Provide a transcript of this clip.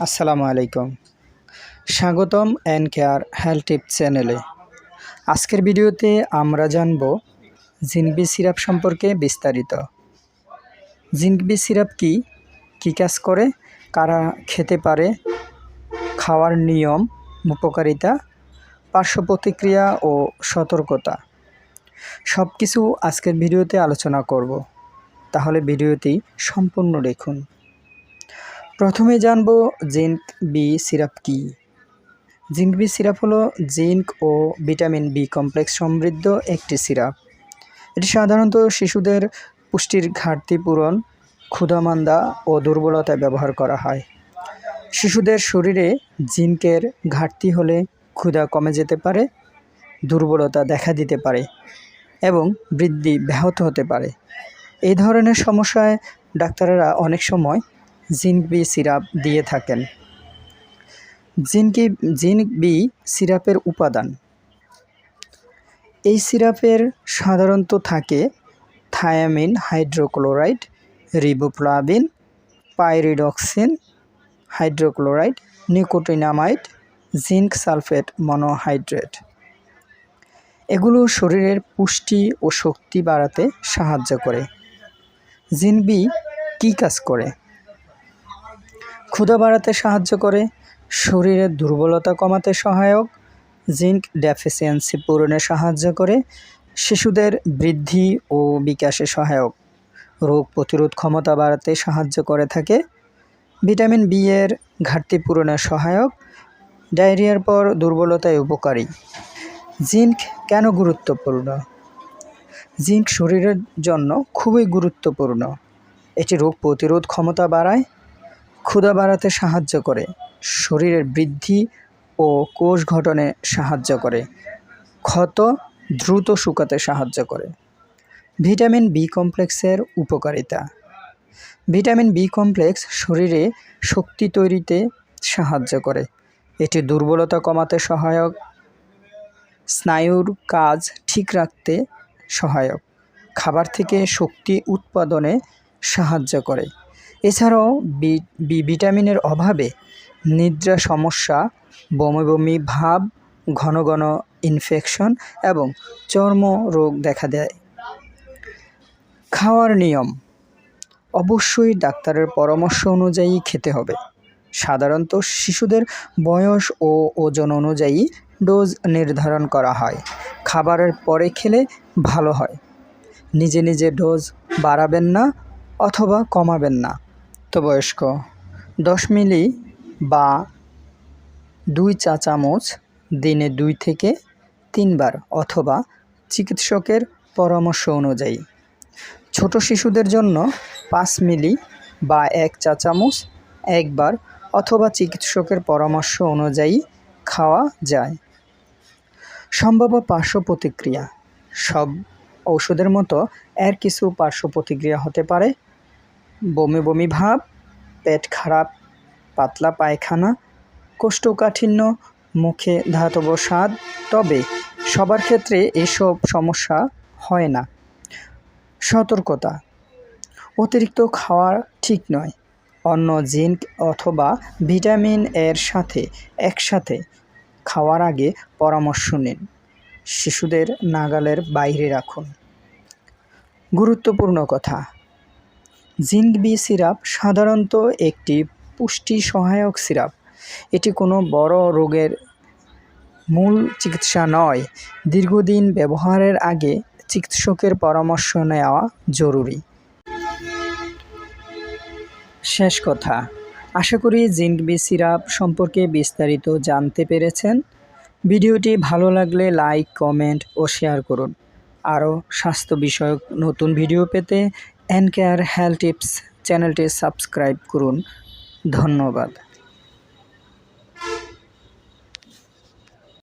আসসালামু আলাইকুম। স্বাগতম এন কেয়ার হেলথ টিপ চ্যানেলে। আজকের ভিডিওতে আমরা জানব জিঙ্ক বি সিরাপ সম্পর্কে বিস্তারিত। জিঙ্ক বি সিরাপ কী কাজ করে, কারা খেতে পারে, খাওয়ার নিয়ম, উপকারিতা, পার্শ্ব প্রতিক্রিয়া ও সতর্কতা সব কিছু আজকের ভিডিওতে আলোচনা করব। তাহলে ভিডিওটি সম্পূর্ণ দেখুন। প্রথমে জানব জিঙ্ক বি সিরাপ কী। জিঙ্ক বি সিরাপ হলো জিঙ্ক ও ভিটামিন বি কমপ্লেক্স সমৃদ্ধ একটি সিরাপ। এটি সাধারণত শিশুদের পুষ্টির ঘাটতি পূরণ, ক্ষুধামান্দা ও দুর্বলতায় ব্যবহার করা হয়। শিশুদের শরীরে জিঙ্কের ঘাটতি হলে ক্ষুধা কমে যেতে পারে, দুর্বলতা দেখা দিতে পারে এবং বৃদ্ধি ব্যাহত হতে পারে। এই ধরনের সমস্যায় ডাক্তারেরা অনেক সময় জিঙ্ক বি সিরাপ দিয়ে থাকেন। জিঙ্ক বি সিরাপের উপাদান। এই সিরাপের সাধারণত থাকে thymine hydrochloride, riboflavin, pyridoxine hydrochloride, nicotinamide, zinc sulphate monohydrate. এগুলো শরীরের পুষ্টি ও শক্তি বাড়াতে সাহায্য করে। জিঙ্ক বি কী কাজ করে? ক্ষুধা বাড়াতে সাহায্য করে, শরীরের দুর্বলতা কমাতে সহায়ক, জিঙ্ক ডেফিসিয়েন্সি পূরণে সাহায্য করে, শিশুদের বৃদ্ধি ও বিকাশে সহায়ক, রোগ প্রতিরোধ ক্ষমতা বাড়াতে সাহায্য করে থাকে, ভিটামিন বি এর ঘাটতি পূরণে সহায়ক, ডায়রিয়ার পর দুর্বলতায় উপকারী। জিঙ্ক কেন গুরুত্বপূর্ণ? জিঙ্ক শরীরের জন্য খুবই গুরুত্বপূর্ণ। এটি রোগ প্রতিরোধ ক্ষমতা বাড়ায়, ক্ষুধা বাড়াতে সাহায্য করে, শরীরের বৃদ্ধি ও কোষ গঠনে সাহায্য করে, ক্ষত দ্রুত শুকাতে সাহায্য করে। ভিটামিন বি কমপ্লেক্সের উপকারিতা। ভিটামিন বি কমপ্লেক্স শরীরে শক্তি তৈরিতে সাহায্য করে। এটি দুর্বলতা কমাতে সহায়ক, স্নায়ুর কাজ ঠিক রাখতে সহায়ক, খাবার থেকে শক্তি উৎপাদনে সাহায্য করে। এছাড়াও বি ভিটামিনের অভাবে নিদ্রা সমস্যা, বমি বমি ভাব, ঘন ঘন ইনফেকশন এবং চর্ম রোগ দেখা দেয়। খাওয়ার নিয়ম। অবশ্যই ডাক্তারের পরামর্শ অনুযায়ী খেতে হবে। সাধারণত শিশুদের বয়স ও ওজন অনুযায়ী ডোজ নির্ধারণ করা হয়। খাবারের পরে খেলে ভালো হয়। নিজে নিজে ডোজ বাড়াবেন না অথবা কমাবেন না। প্রাপ্তবয়স্ক 10 মিলি বা 2 চা চামচ দিনে 2 থেকে 3 বার অথবা চিকিৎসকের পরামর্শ অনুযায়ী। ছোট শিশুদের জন্য 5 মিলি বা 1 চা চামচ একবার অথবা চিকিৎসকের পরামর্শ অনুযায়ী খাওয়া যায়। সম্ভাব্য পার্শ্ব প্রতিক্রিয়া। সব ঔষধের মতো এর কিছু পার্শ্ব প্রতিক্রিয়া হতে পারে। বমি বমি ভাব, পেট খারাপ, পাতলা পায়খানা, কোষ্ঠকাঠিন্য, মুখে ধাতব স্বাদ। তবে সবার ক্ষেত্রে এসব সমস্যা হয় না। সতর্কতা। অতিরিক্ত খাওয়া ঠিক নয়। অন্য জিঙ্ক অথবা ভিটামিন এর সাথে একসাথে খাওয়ার আগে পরামর্শ নিন। শিশুদের নাগালের বাইরে রাখুন। গুরুত্বপূর্ণ কথা। জিঙ্ক বি সিরাপ সাধারণত একটি পুষ্টি সহায়ক সিরাপ। এটি কোনো বড় রোগের মূল চিকিৎসা নয়। দীর্ঘদিন ব্যবহারের আগে চিকিৎসকের পরামর্শ নেওয়া জরুরি। শেষ কথা, আশা করি জিঙ্ক বি সিরাপ সম্পর্কে বিস্তারিত জানতে পেরেছেন। ভিডিওটি ভালো লাগলে লাইক, কমেন্ট ও শেয়ার করুন। আরও স্বাস্থ্য বিষয়ক নতুন ভিডিও পেতে এন কেয়ার হেলথ টিপস চ্যানেলটি সাবস্ক্রাইব করুন। ধন্যবাদ।